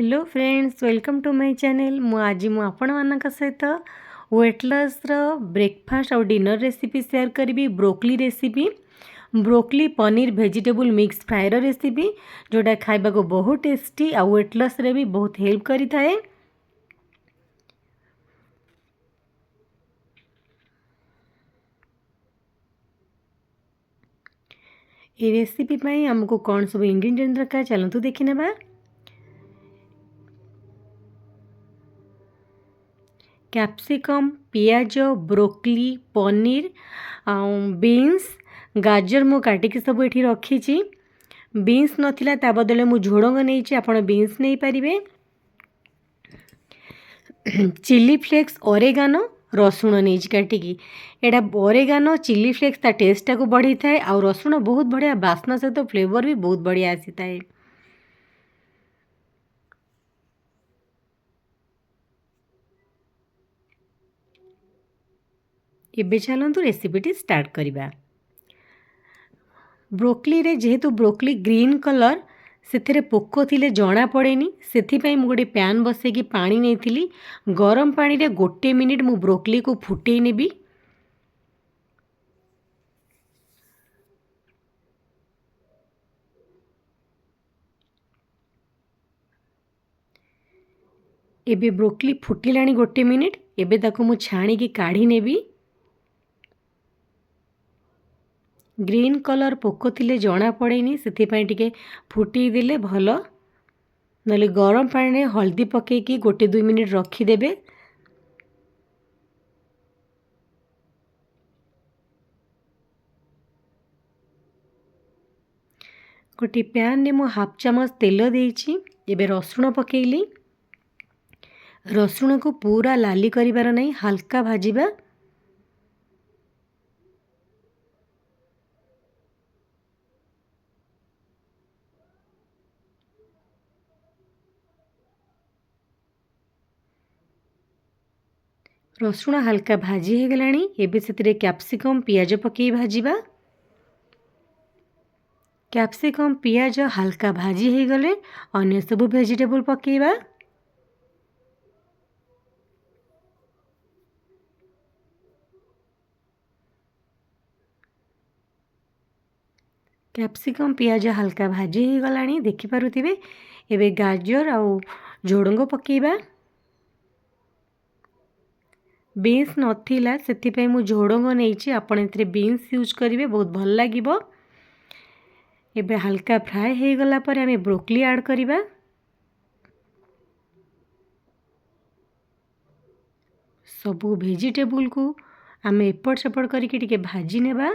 Hello friends, welcome to my channel. आज आपण मानक सहित वेट लॉस ब्रेकफास्ट और डिनर रेसिपी शेयर करी। Broccoli recipe, broccoli paneer vegetable mix fryer recipe जोटा खाइबा को बहुत टेस्टी आ वेट लॉस रे भी बहुत हेल्प करी थाए। ये रेसिपी पाई हमको कौन सब इंग्रेडिएंट दरकार चलतु देखि नेबा। कैप्सिकम, पियाज, ब्रोकली, पनीर, बीन्स, गाजर मु काटिकी सब ये रखी। बीन्स नथिला ता बदले मु झोड़ंग नहीं, आप बीन्स नहीं पारे। चिली फ्लेक्स, ओरेगानो, रसुण नहीं काटिकी। एटा ओरेगानो चिली फ्लेक्स ता टेस्टा को बढ़ी थाए आ रसुण बहुत बढ़िया बास्ना सहित तो फ्लेवर भी बहुत बढ़िया आसी थाए। एबे चलतु रेसिपीटी स्टार्ट करिबा। ब्रोकली रे जेहेतु ब्रोकली ग्रीन कलर से पोक थिले जना पड़ेनी, से मु गोटे पैन बसैकी पानी नहीं, गरम पानी रे गोटे मिनिट मु ब्रोकली को फुटे नेबी। एबे ब्रोकली फुटिलाणी गोटे मिनिट। एबे ताको मु छाणी की काढ़ी नेबी। ग्रीन कलर पोक थिले जना पड़ेनी, से टिके फुटी देले भल। नले गरम पानी रे हल्दी पकेकी गोटे 2 मिनिट रखीदेवे। गोटे पैन में मु हाफ चामच तेल देइछि। एबे रसुण पकेइली। रसुण को पूरा लाली करिबार नहीं, हल्का भाजिबा। रसुण हल्का भाजी हो गलानी। एबे सेतिरे कैप्सिकम पियाज पकई भाजिबा। कैप्सिकम पियाज हल्का भाजी हो गले अन्य सब वेजिटेबल पकेइबा। कैप्सिकम पियाज हल्का भाजी हो गलानी देखि पारुथिबे। एबे गाजर आउ झोडंग पकेइबा। बीन्स नथिला से मु झोडंग नहीं, आपण एथिरे बीन्स यूज करेंगे, बहुत भल लागिबो। एबे हल्का फ्राए हो गला पर आमे ब्रोकली ऐड करिबा। सबू वेजिटेबल को आमे एपट सेपट करके टिके भाजी नेबा।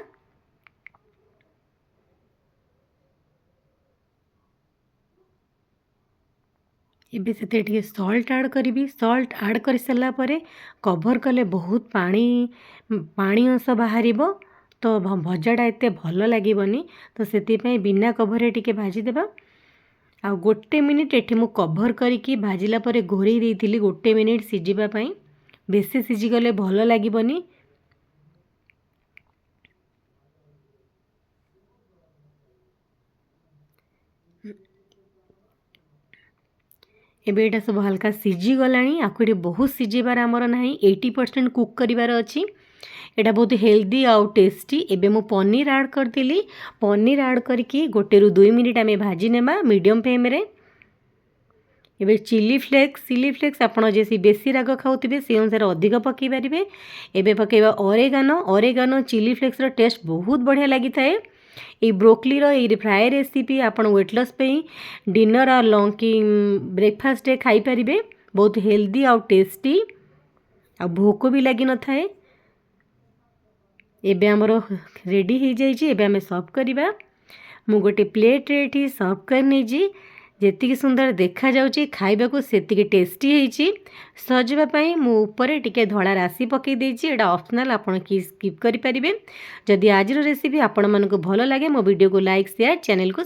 एबे सेते टिके सॉल्ट ऐड करी। सॉल्ट ऐड कर सारा पर कभर कले बहुत पानी पानी अंश बाहर, तो भजाटा एते भल लगे। तो से बिना कभर टिके भाजी देबा। आ गोटे मिनिट एठी मु कभर करके भाजिला पर घोरी देइथिली गोटे मिनिट सिझिबा पई। बेसी सिझी गले भल लागिबनी। एबे एटा सब हल्का सिझी गलानी। आकु एठी बहुत सिझेबार आमर नाही, 80% कुक करिवार अछि। एटा बहुत हेल्दी आउ टेस्टी। एबे मु पनीर ऐड करतिली। पनीर ऐड करके गोटे रु 2 मिनिट आमे भाजी नेबा मीडियम फ्लेम रे। एबे चिली फ्लेक्स आपण जेसी बेसी राग खाउथिबे से अनुसार अधिक पकई पारिबे। एबे पकेबा ओरेगानो चिली फ्लेक्स रो टेस्ट बहुत बढ़िया लागि थाए। ये ब्रोकली रो ये फ्राए रेसिपी आपण वेट लॉस पे डिनर और लंच की ब्रेकफास्ट रे खाई पारिबे। बहुत हेल्दी आउ टेस्टी आ भोक भी लगी न थाए। एबे हमर रेडी हो जाइए। एबे हमें सर्व करिबा। मु गोटे प्लेट रे एठी सर्व कर नेजी। जेतिकी सुंदर देखा जाउची खाइबा को सेतिकी टेस्टी हेची। सजवा पई मु ऊपर टिके धड़ा राशि पकई देइची। एटा ऑप्शनल, आपण की स्किप करि परिबे। जदि आज रो रेसिपी आपण मानको भलो लागे मो वीडियो को लाइक शेयर चैनल को